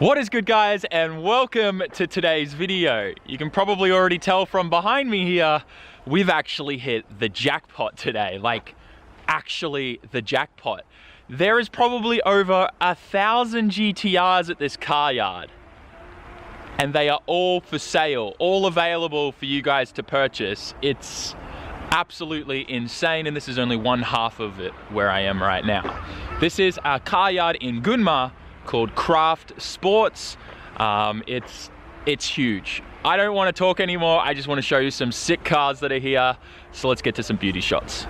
What is good, guys, and welcome to today's video. You can probably already tell from behind me here, we've actually hit the jackpot today. Like, actually the jackpot. There is probably over 1,000 GTRs at this car yard, and they are all for sale, all available for you guys to purchase. It's absolutely insane, and this is only one half of it where I am right now. This is a car yard in Gunma called Craft Sports. It's huge. I don't want to talk anymore. I just want to show you some sick cars that are here. So let's get to some beauty shots.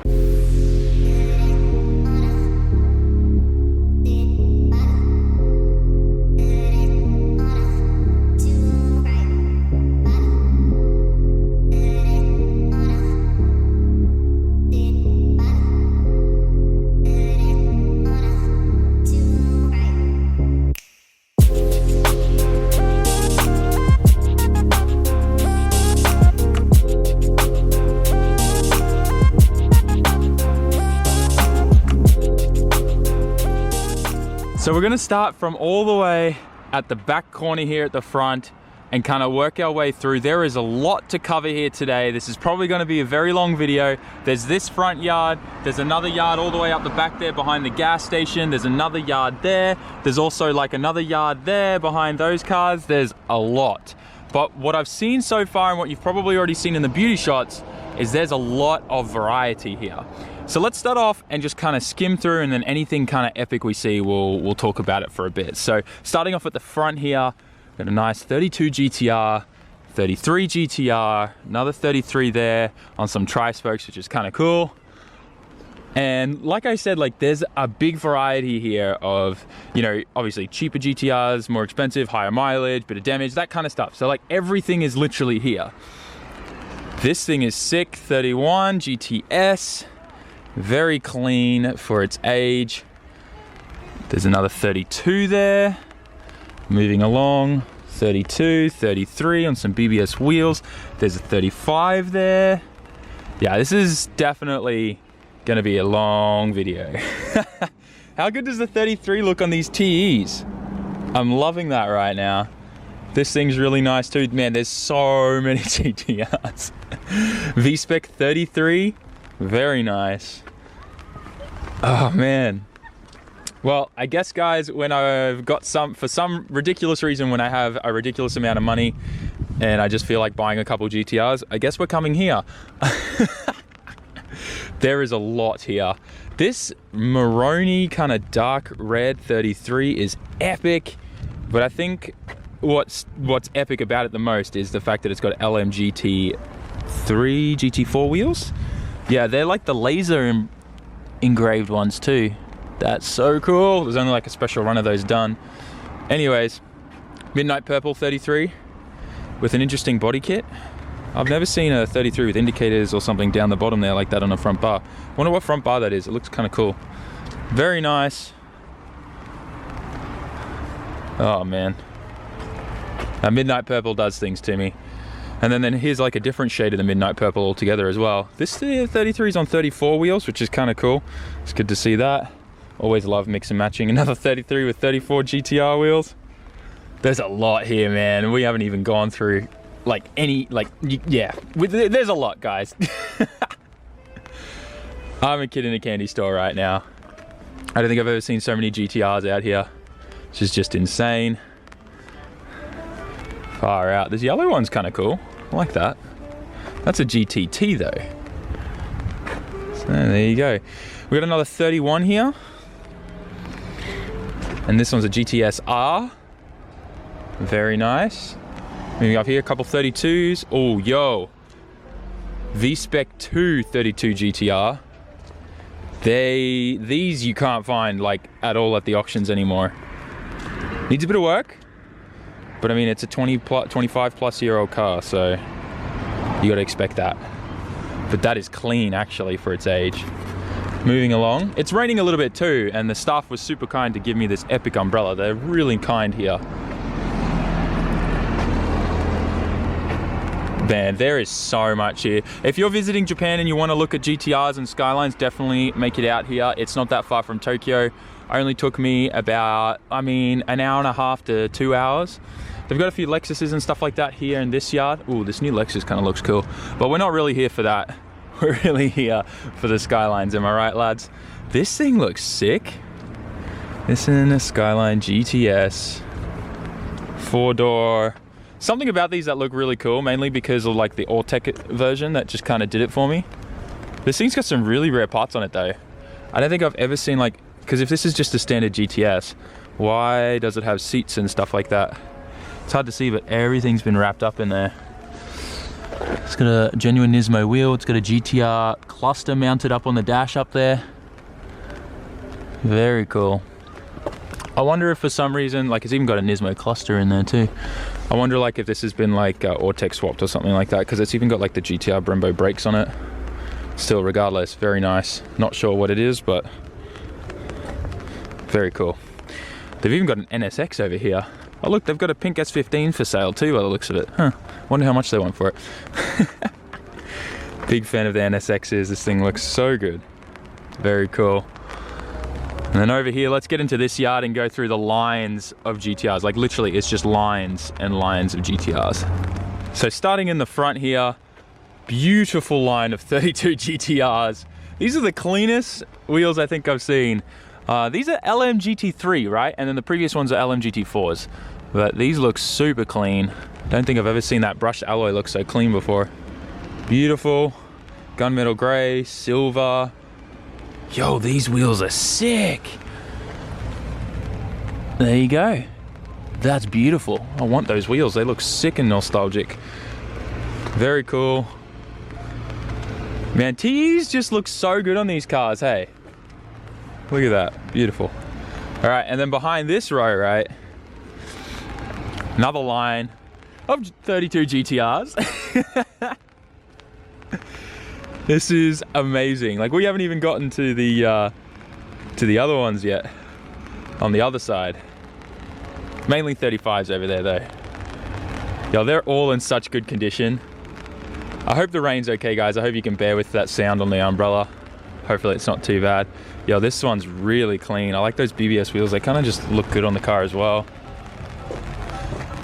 So we're gonna start from all the way at the back corner here at the front and kind of work our way through. There is a lot to cover here today. This is probably gonna be a very long video. There's this front yard, there's another yard all the way up the back there behind the gas station, there's another yard there, there's also like another yard there behind those cars. There's a lot. But what I've seen so far and what you've probably already seen in the beauty shots is there's a lot of variety here. So let's start off and just kind of skim through, and then anything kind of epic we see, we'll talk about it for a bit. So starting off at the front here, got a nice 32 GTR, 33 GTR, another 33 there on some tri-spokes, which is kind of cool. And like I said, like there's a big variety here of, you know, obviously cheaper GTRs, more expensive, higher mileage, bit of damage, that kind of stuff. So like everything is literally here. This thing is sick, 31 GTS. Very clean for its age. There's another 32 there. Moving along, 32, 33 on some BBS wheels. There's a 35 there. Yeah, this is definitely gonna be a long video. How good does the 33 look on these TEs? I'm loving that right now. This thing's really nice too. Man, there's so many GTRs. V-Spec 33, very nice. Oh man. Well, I guess guys, when I've got for some ridiculous reason, when I have a ridiculous amount of money and I just feel like buying a couple GTRs, I guess we're coming here. There is a lot here. This Maroni kind of dark red 33 is epic, but I think what's epic about it the most is the fact that it's got Lm GT4 wheels. Yeah, they're like the laser engraved ones too. That's so cool. There's only like a special run of those done. Anyways, Midnight Purple 33 with an interesting body kit. I've never seen a 33 with indicators or something down the bottom there like that on a front bar. Wonder what front bar that is. It looks kind of cool. Very nice. Oh man, that Midnight Purple does things to me. And then here's like a different shade of the Midnight Purple altogether as well. This 33 is on 34 wheels, which is kind of cool. It's good to see that. Always love mix and matching. Another 33 with 34 GTR wheels. There's a lot here, man. We haven't even gone through like any, like, yeah. There's a lot, guys. I'm a kid in a candy store right now. I don't think I've ever seen so many GTRs out here. This is just insane. Far out. This yellow one's kind of cool. I like that. That's a GTT though. So there you go. We got another 31 here. And this one's a GTS R. Very nice. Moving up here, a couple 32s. Oh, yo. V-Spec 2 32 GTR. These you can't find like at all at the auctions anymore. Needs a bit of work. But I mean, it's a 25 plus year old car, so you got to expect that. But that is clean actually for its age. Moving along, it's raining a little bit too, and the staff was super kind to give me this epic umbrella. They're really kind here. Man, there is so much here. If you're visiting Japan and you want to look at GTRs and Skylines, definitely make it out here. It's not that far from Tokyo. Only took me about, an hour and a half to 2 hours. They've got a few Lexuses and stuff like that here in this yard. Ooh, this new Lexus kind of looks cool. But we're not really here for that. We're really here for the Skylines, am I right, lads? This thing looks sick. This is a Skyline GTS. 4-door. Something about these that look really cool, mainly because of like the all-tech version that just kind of did it for me. This thing's got some really rare parts on it though. I don't think I've ever seen like, because if this is just a standard GTS, why does it have seats and stuff like that? It's hard to see, but everything's been wrapped up in there. It's got a genuine Nismo wheel. It's got a GTR cluster mounted up on the dash up there. Very cool. I wonder if for some reason, like it's even got a Nismo cluster in there too. I wonder like if this has been like Or-Tech swapped or something like that, because it's even got like the GTR Brembo brakes on it. Still, regardless, very nice. Not sure what it is, but very cool. They've even got an NSX over here. Oh look, they've got a pink S15 for sale too by the looks of it. Huh, wonder how much they want for it. Big fan of the NSXs, this thing looks so good. Very cool. And then over here, let's get into this yard and go through the lines of GTRs. Like literally, it's just lines and lines of GTRs. So starting in the front here, beautiful line of 32 GTRs. These are the cleanest wheels I think I've seen. These are Lm GT3, right? And then the previous ones are Lm GT4s. But these look super clean. Don't think I've ever seen that brushed alloy look so clean before. Beautiful. Gunmetal gray, silver. Yo, these wheels are sick. There you go. That's beautiful. I want those wheels. They look sick and nostalgic. Very cool. Man, TEs just look so good on these cars, hey? Look at that, beautiful. All right, and then behind this row, right? Another line of 32 GTRs. This is amazing. Like we haven't even gotten to the other ones yet. On the other side. Mainly 35s over there though. Yo, they're all in such good condition. I hope the rain's okay, guys. I hope you can bear with that sound on the umbrella. Hopefully it's not too bad. Yo, this one's really clean. I like those BBS wheels. They kind of just look good on the car as well.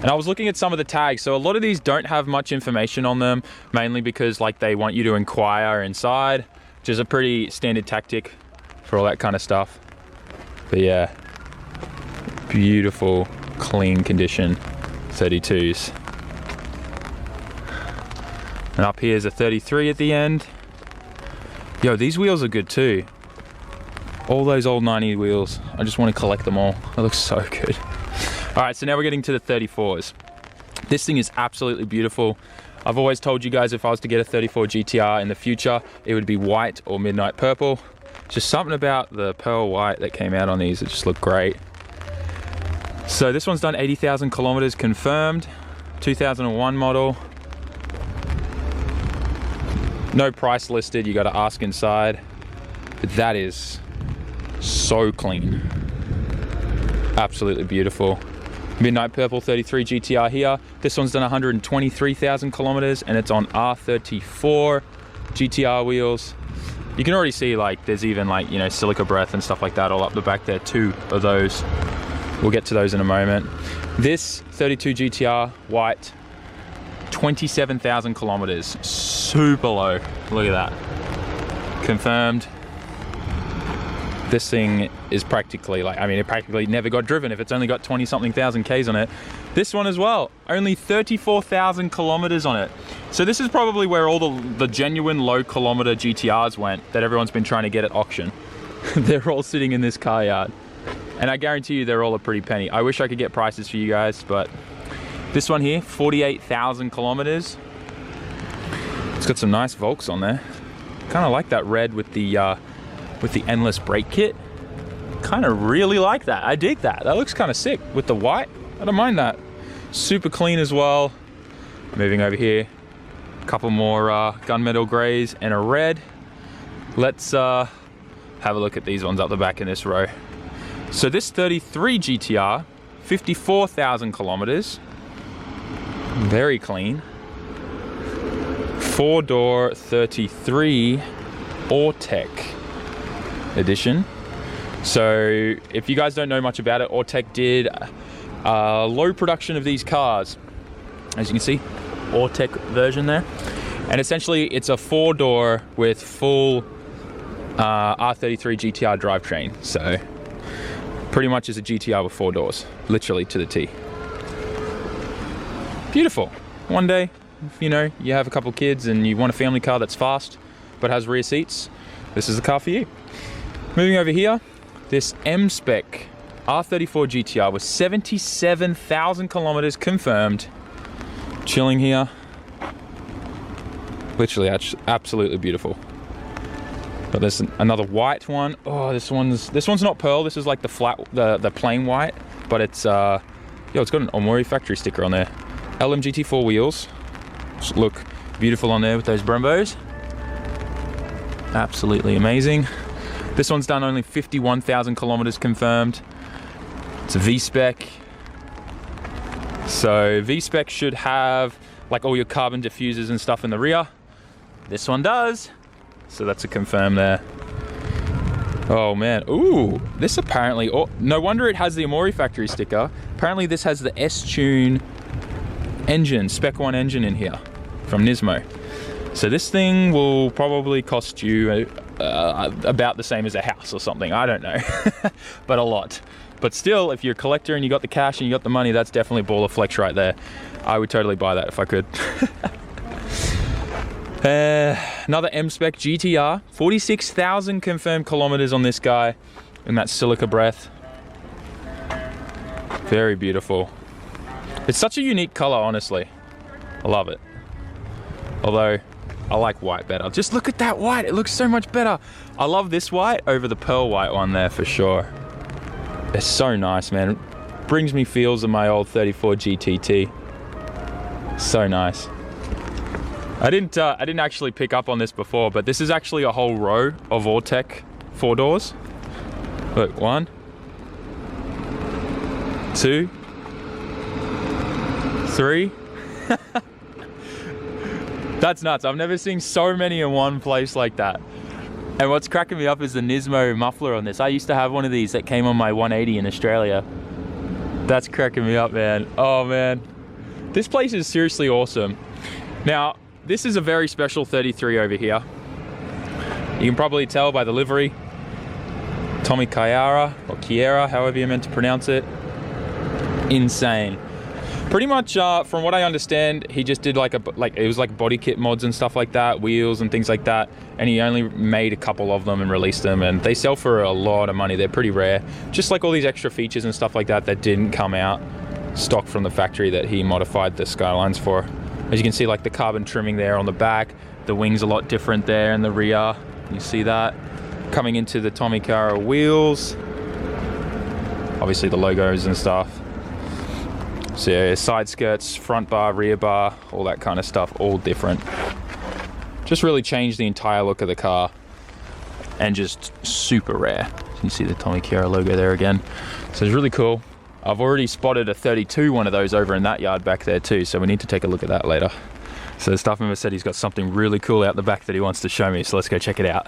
And I was looking at some of the tags. So a lot of these don't have much information on them, mainly because like they want you to inquire inside, which is a pretty standard tactic for all that kind of stuff. But yeah, beautiful, clean condition 32s. And up here is a 33 at the end. Yo, these wheels are good too. All those old 90 wheels. I just want to collect them all. They look so good. All right, so now we're getting to the 34s. This thing is absolutely beautiful. I've always told you guys if I was to get a 34 GTR in the future, it would be white or midnight purple. Just something about the pearl white that came out on these, it just looked great. So this one's done 80,000 kilometers confirmed, 2001 model. No price listed, you gotta ask inside. But that is so clean. Absolutely beautiful. Midnight purple 33 GTR here. This one's done 123,000 kilometers and it's on R34 GTR wheels. You can already see like there's even like, you know, silica breath and stuff like that all up the back there, 2 of those. We'll get to those in a moment. This 32 GTR white, 27,000 kilometers, super low. Look at that. Confirmed. This thing is practically like, I mean, it practically never got driven if it's only got 20 something thousand Ks on it. This one as well, only 34,000 kilometers on it. So this is probably where all the genuine low kilometer GTRs went that everyone's been trying to get at auction. They're all sitting in this car yard. And I guarantee you they're all a pretty penny. I wish I could get prices for you guys, but this one here, 48,000 kilometers. It's got some nice Volks on there. Kind of like that red with the endless brake kit. Kind of really like that. I dig that. That looks kind of sick with the white. I don't mind that. Super clean as well. Moving over here, a couple more gunmetal grays and a red. Let's have a look at these ones up the back in this row. So this 33 GTR, 54,000 kilometers. Very clean. 4-door 33 Autech edition. So if you guys don't know much about it, Autech did low production of these cars. As you can see, Autech version there. And essentially it's a 4-door with full R33 Gtr drivetrain. So pretty much is a GTR with 4 doors, literally to the T. Beautiful. One day, if, you know, you have a couple kids and you want a family car that's fast but has rear seats, this is the car for you. Moving over here, this M-Spec R34 Gtr with 77,000 kilometers confirmed, chilling here. Literally absolutely beautiful. But there's another white one. Oh, this one's not pearl. This is like the flat, the plain white. But it's it's got an Omori factory sticker on there. Lm GT4 wheels. Just look beautiful on there with those Brembos. Absolutely amazing. This one's done only 51,000 kilometers confirmed. It's a V-Spec. So V-Spec should have like all your carbon diffusers and stuff in the rear. This one does. So that's a confirm there. Oh man, ooh, this apparently, oh, no wonder it has the Omori factory sticker. Apparently this has the S-Tune engine, Spec 1 engine in here from Nismo. So this thing will probably cost you about the same as a house or something, I don't know, but a lot. But still, if you're a collector and you got the cash and you got the money, that's definitely baller flex right there. I would totally buy that if I could. Another M-Spec GTR, 46,000 confirmed kilometers on this guy in that silica breath. Very beautiful. It's such a unique color, honestly. I love it. Although, I like white better. Just look at that white, it looks so much better. I love this white over the pearl white one there for sure. It's so nice, man. It brings me feels of my old 34 GTT. So nice. I didn't actually pick up on this before, but this is actually a whole row of Autech 4 doors. Look, 1, 2, 3. That's nuts. I've never seen so many in one place like that. And what's cracking me up is the Nismo muffler on this. I used to have one of these that came on my 180 in Australia. That's cracking me up, man. Oh man. This place is seriously awesome. Now, this is a very special 33 over here. You can probably tell by the livery. Tommy Chiara, or Chiara, however you're meant to pronounce it. Insane. Pretty much, from what I understand, he just did it was like body kit mods and stuff like that, wheels and things like that, and he only made a couple of them and released them, and they sell for a lot of money. They're pretty rare. Just like all these extra features and stuff like that that didn't come out stock from the factory that he modified the Skylines for. As you can see, like the carbon trimming there on the back, the wings a lot different there in the rear. You see that? Coming into the Tommy Chiara wheels. Obviously the logos and stuff. So yeah, side skirts, front bar, rear bar, all that kind of stuff, all different. Just really changed the entire look of the car and just super rare. So you see the Tommy Chiara logo there again. So it's really cool. I've already spotted a 32 one of those over in that yard back there too, so we need to take a look at that later. So the staff member said he's got something really cool out the back that he wants to show me, so let's go check it out.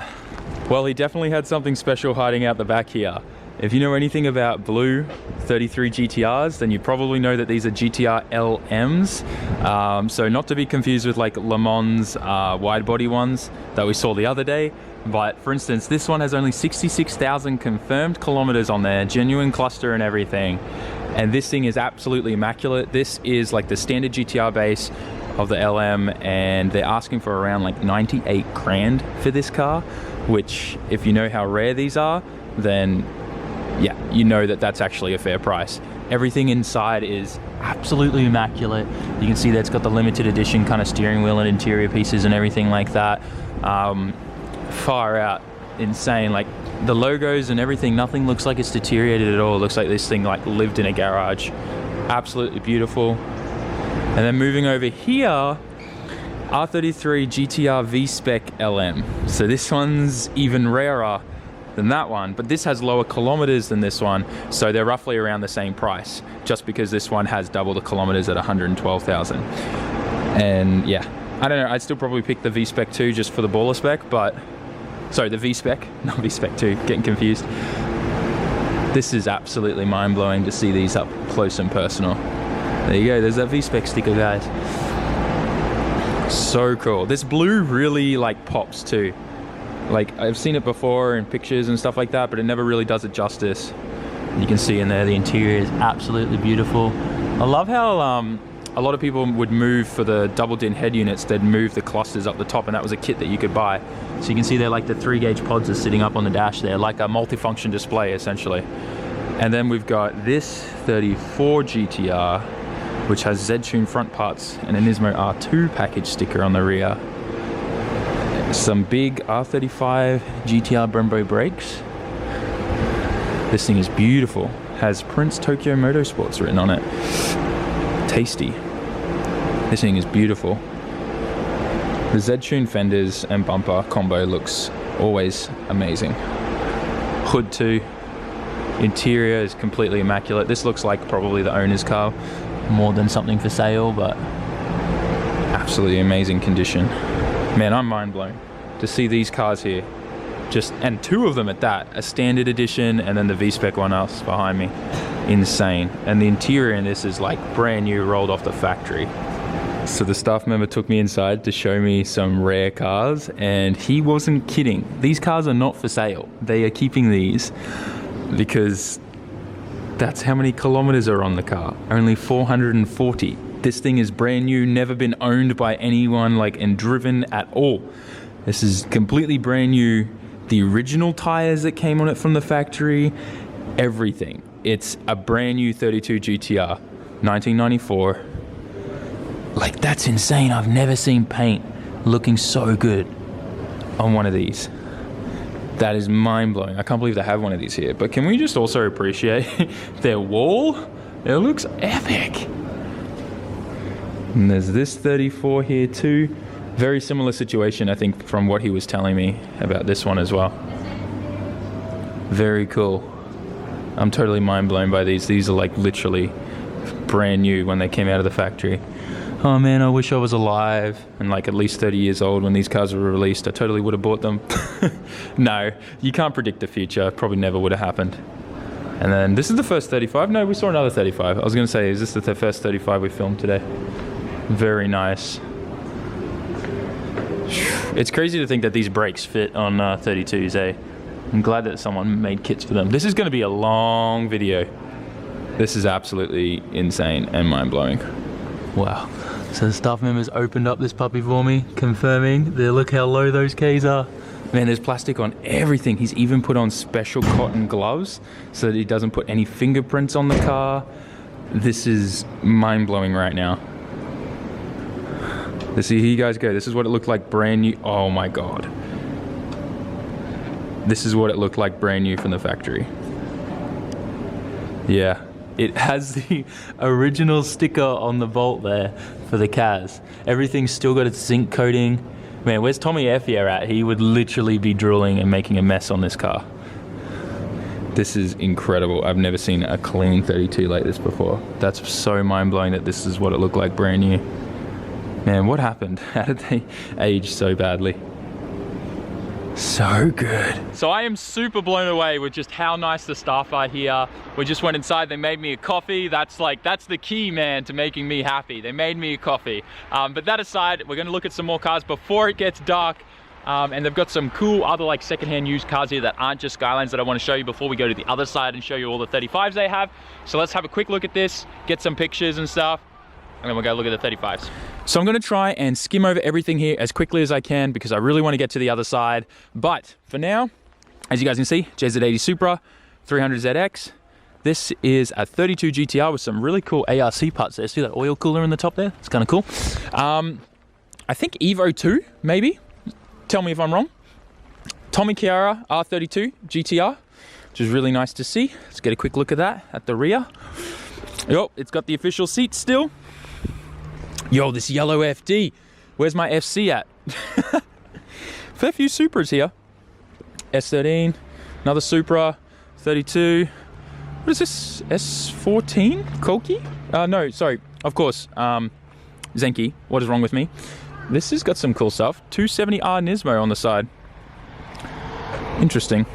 Well, he definitely had something special hiding out the back here. If you know anything about blue 33 GTRs, then you probably know that these are GTR LMs. So not to be confused with like Le Mans wide body ones that we saw the other day. But for instance, this one has only 66,000 confirmed kilometers on there, genuine cluster and everything. And this thing is absolutely immaculate. This is like the standard GTR base of the LM, and they're asking for around like 98 grand for this car, which if you know how rare these are, then yeah, you know that that's actually a fair price. Everything inside is absolutely immaculate. You can see that it's got the limited edition kind of steering wheel and interior pieces and everything like that. Far out, insane. Like the logos and everything, nothing looks like it's deteriorated at all. It looks like this thing like lived in a garage. Absolutely beautiful. And then moving over here, R33 Gtr V-Spec Lm. So this one's even rarer than that one, but this has lower kilometers than this one, so they're roughly around the same price, just because this one has double the kilometers at 112,000. And yeah, I don't know, I'd still probably pick the V-Spec 2 just for the baller spec, but... Sorry, the V-Spec, not V-Spec 2, getting confused. This is absolutely mind-blowing to see these up close and personal. There you go, there's that V-Spec sticker, guys. So cool. This blue really like pops too. Like, I've seen it before in pictures and stuff like that, but it never really does it justice. You can see in there the interior is absolutely beautiful. I love how a lot of people would move for the double din head units, they'd move the clusters up the top, and that was a kit that you could buy. So you can see there, like the 3-gauge pods are sitting up on the dash there, like a multifunction display essentially. And then we've got this 34 Gtr, which has Z-Tune front parts and a Nismo R2 package sticker on the rear. Some big R35 Gtr Brembo brakes. This thing is beautiful. Has Prince Tokyo Motorsports written on it. Tasty. This thing is beautiful. The Z-Tune fenders and bumper combo looks always amazing. Hood too. Interior is completely immaculate. This looks like probably the owner's car more than something for sale, but absolutely amazing condition. Man, I'm mind blown to see these cars here. And 2 of them at that, a standard edition and then the V-Spec one else behind me. Insane. And the interior in this is like brand new, rolled off the factory. So the staff member took me inside to show me some rare cars, and he wasn't kidding. These cars are not for sale. They are keeping these because that's how many kilometers are on the car. Only 440. This thing is brand new, never been owned by anyone and driven at all. This is completely brand new. The original tires that came on it from the factory, everything. It's a brand new 32 GTR, 1994. Like, that's insane. I've never seen paint looking so good on one of these. That is mind-blowing. I can't believe they have one of these here. But can we just also appreciate their wall? It looks epic. And there's this 34 here too. Very similar situation, I think, from what he was telling me about this one as well. Very cool. I'm totally mind blown by these. These are like literally brand new when they came out of the factory. Oh man, I wish I was alive and like at least 30 years old when these cars were released. I totally would have bought them. No, you can't predict the future. Probably never would have happened. And then this is the first 35. No, we saw another 35. I was going to say, is this the first 35 we filmed today? Very nice. It's crazy to think that these brakes fit on 32s, eh? I'm glad that someone made kits for them. This is going to be a long video. This is absolutely insane and mind-blowing. Wow. So the staff members opened up this puppy for me, confirming that look how low those Ks are. Man, there's plastic on everything. He's even put on special cotton gloves so that he doesn't put any fingerprints on the car. This is mind-blowing right now. Let's see, here you guys go. This is what it looked like brand new. Oh my God. This is what it looked like brand new from the factory. Yeah, it has the original sticker on the bolt there for the CAS. Everything's still got its zinc coating. Man, where's Tommy Airfier at? He would literally be drilling and making a mess on this car. This is incredible. I've never seen a clean 32 like this before. That's so mind-blowing that this is what it looked like brand new. Man, what happened? How did they age so badly? So good. So I am super blown away with just how nice the staff are here. We just went inside, they made me a coffee. That's the key, man, to making me happy. They made me a coffee. But that aside, we're gonna look at some more cars before it gets dark. And they've got some cool other like secondhand used cars here that aren't just Skylines that I want to show you before we go to the other side and show you all the 35s they have. So let's have a quick look at this, get some pictures and stuff, and then we'll go look at the 35s. So I'm going to try and skim over everything here as quickly as I can because I really want to get to the other side. But for now, as you guys can see, JZ80 Supra, 300ZX. This is a 32 GTR with some really cool ARC parts there. See that oil cooler in the top there? It's kind of cool. I think Evo 2, maybe. Tell me if I'm wrong. Tommy Chiara R32 GTR, which is really nice to see. Let's get a quick look at that at the rear. Yup, it's got the official seats still. Yo, this yellow FD. Where's my FC at? Fair few Supras here. S13, another Supra, 32. What is this? S14? Koki? No, sorry. Of course. Zenki. What is wrong with me? This has got some cool stuff. 270R Nismo on the side. Interesting.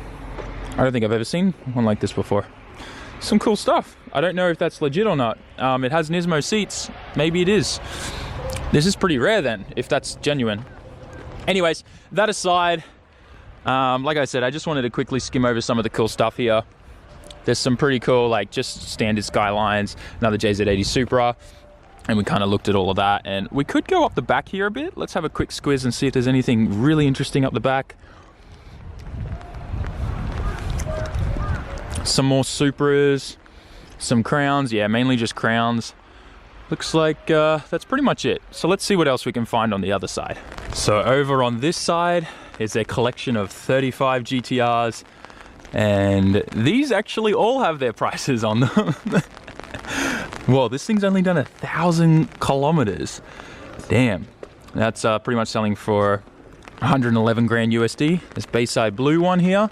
I don't think I've ever seen one like this before. Some cool stuff. I don't know if that's legit or not. It has Nismo seats. Maybe it is. This is pretty rare then, if that's genuine. Anyways, that aside, like I said, I just wanted to quickly skim over some of the cool stuff here. There's some pretty cool, like just standard Skylines, another JZ80 Supra, and we kind of looked at all of that. And we could go up the back here a bit. Let's have a quick squiz and see if there's anything really interesting up the back. Some more Supras, some Crowns, yeah, mainly just Crowns. Looks like that's pretty much it. So let's see what else we can find on the other side. So over on this side is a collection of 35 GTRs, and these actually all have their prices on them. Whoa, this thing's only done 1,000 kilometers. Damn, that's pretty much selling for 111 grand USD. This Bayside Blue one here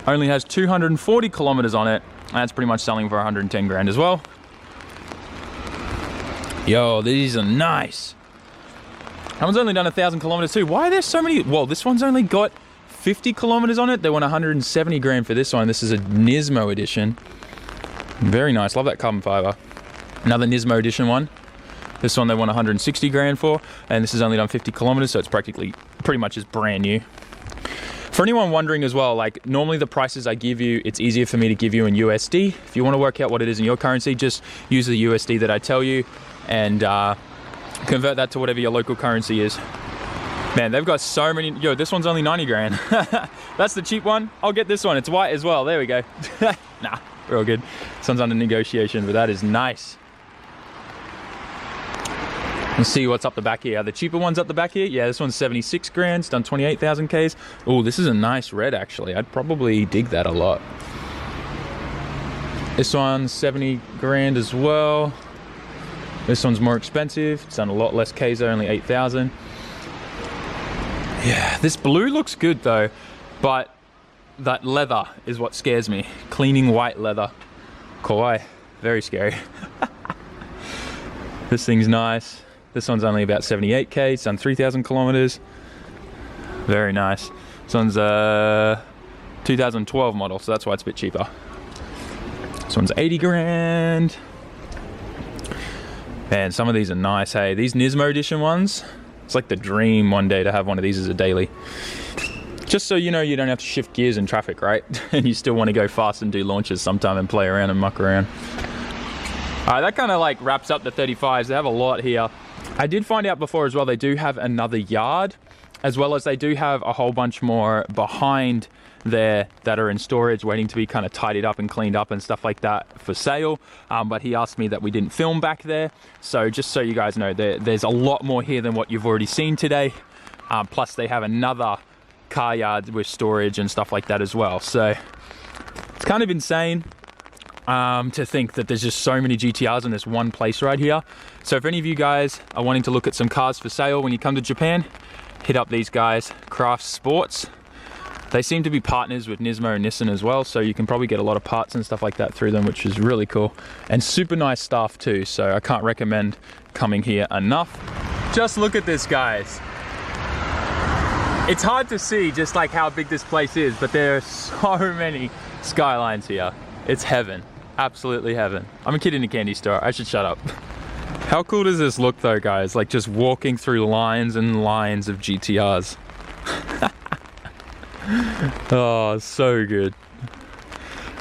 only has 240 kilometers on it. That's pretty much selling for 110 grand as well. Yo, these are nice. That one's only done 1,000 kilometers too. Why are there so many? Well, this one's only got 50 kilometers on it. They want 170 grand for this one. This is a Nismo edition. Very nice. Love that carbon fiber. Another Nismo edition one. This one they want 160 grand for, and this has only done 50 kilometers, so it's pretty much is brand new. For anyone wondering as well, like normally the prices I give you, it's easier for me to give you in USD. If you want to work out what it is in your currency, just use the USD that I tell you and convert that to whatever your local currency is. Man, they've got so many. Yo, this one's only 90 grand. That's the cheap one. I'll get this one. It's white as well. There we go. Nah, we're all good. This one's under negotiation, but that is nice. Let's see what's up the back here. Are the cheaper ones up the back here? Yeah, this one's 76 grand. It's done 28,000 Ks. Oh, this is a nice red, actually. I'd probably dig that a lot. This one's 70 grand as well. This one's more expensive. It's done a lot less Ks, only 8,000. Yeah, this blue looks good though, but that leather is what scares me. Cleaning white leather. Kawaii. Very scary. This thing's nice. This one's only about 78K. It's done 3,000 kilometers. Very nice. This one's a 2012 model, so that's why it's a bit cheaper. This one's 80 grand. Man, some of these are nice, hey. These Nismo edition ones, it's like the dream one day to have one of these as a daily. Just so you know you don't have to shift gears in traffic, right? And you still want to go fast and do launches sometime and play around and muck around. All right, that kind of like wraps up the 35s. They have a lot here. I did find out before as well, they do have another yard, as well as they do have a whole bunch more behind there that are in storage waiting to be kind of tidied up and cleaned up and stuff like that for sale. But he asked me that we didn't film back there. So just so you guys know, there's a lot more here than what you've already seen today. Plus they have another car yard with storage and stuff like that as well. So it's kind of insane to think that there's just so many GTRs in this one place right here. So if any of you guys are wanting to look at some cars for sale when you come to Japan, hit up these guys, Craft Sports. They seem to be partners with Nismo and Nissan as well, so you can probably get a lot of parts and stuff like that through them, which is really cool. And super nice staff too, so I can't recommend coming here enough. Just look at this, guys. It's hard to see just like how big this place is, but there are so many Skylines here. It's heaven, absolutely heaven. I'm a kid in a candy store, I should shut up. How cool does this look though, guys? Like just walking through lines and lines of GTRs. Oh, so good.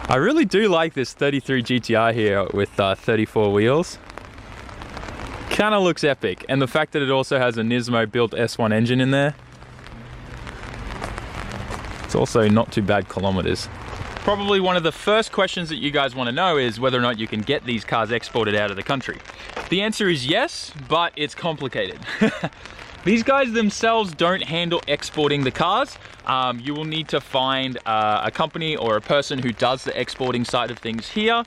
I really do like this 33 GTR here with 34 wheels. Kind of looks epic. And the fact that it also has a Nismo built S1 engine in there. It's also not too bad kilometers. Probably one of the first questions that you guys want to know is whether or not you can get these cars exported out of the country. The answer is yes, but it's complicated. These guys themselves don't handle exporting the cars. You will need to find a company or a person who does the exporting side of things here.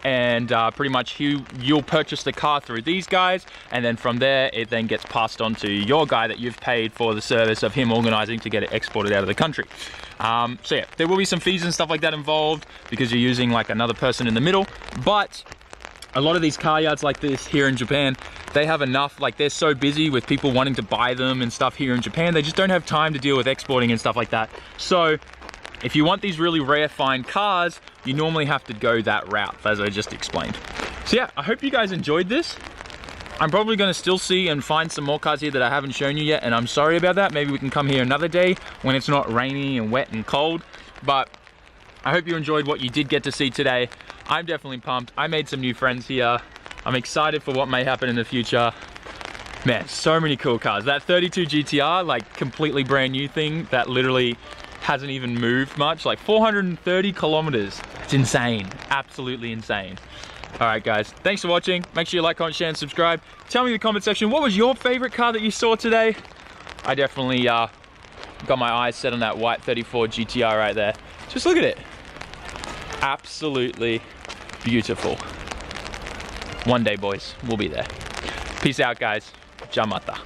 And pretty much you'll purchase the car through these guys, and then from there it then gets passed on to your guy that you've paid for the service of him organizing to get it exported out of the country. So yeah, there will be some fees and stuff like that involved because you're using like another person in the middle, but A lot of these car yards like this here in Japan, they have enough, like they're so busy with people wanting to buy them and stuff here in Japan, they just don't have time to deal with exporting and stuff like that. So if you want these really rare fine cars, you normally have to go that route, as I just explained. So yeah, I hope you guys enjoyed this. I'm probably gonna still see and find some more cars here that I haven't shown you yet, and I'm sorry about that. Maybe we can come here another day when it's not rainy and wet and cold, but I hope you enjoyed what you did get to see today. I'm definitely pumped. I made some new friends here. I'm excited for what may happen in the future. Man, so many cool cars. That 32 GTR, like completely brand new thing that literally hasn't even moved much, like 430 kilometers. It's insane, absolutely insane. All right, guys, thanks for watching. Make sure you like, comment, share, and subscribe. Tell me in the comment section, what was your favorite car that you saw today? I definitely got my eyes set on that white 34 GTR right there. Just look at it. Absolutely beautiful. One day, boys, we'll be there. Peace out, guys. Jamata.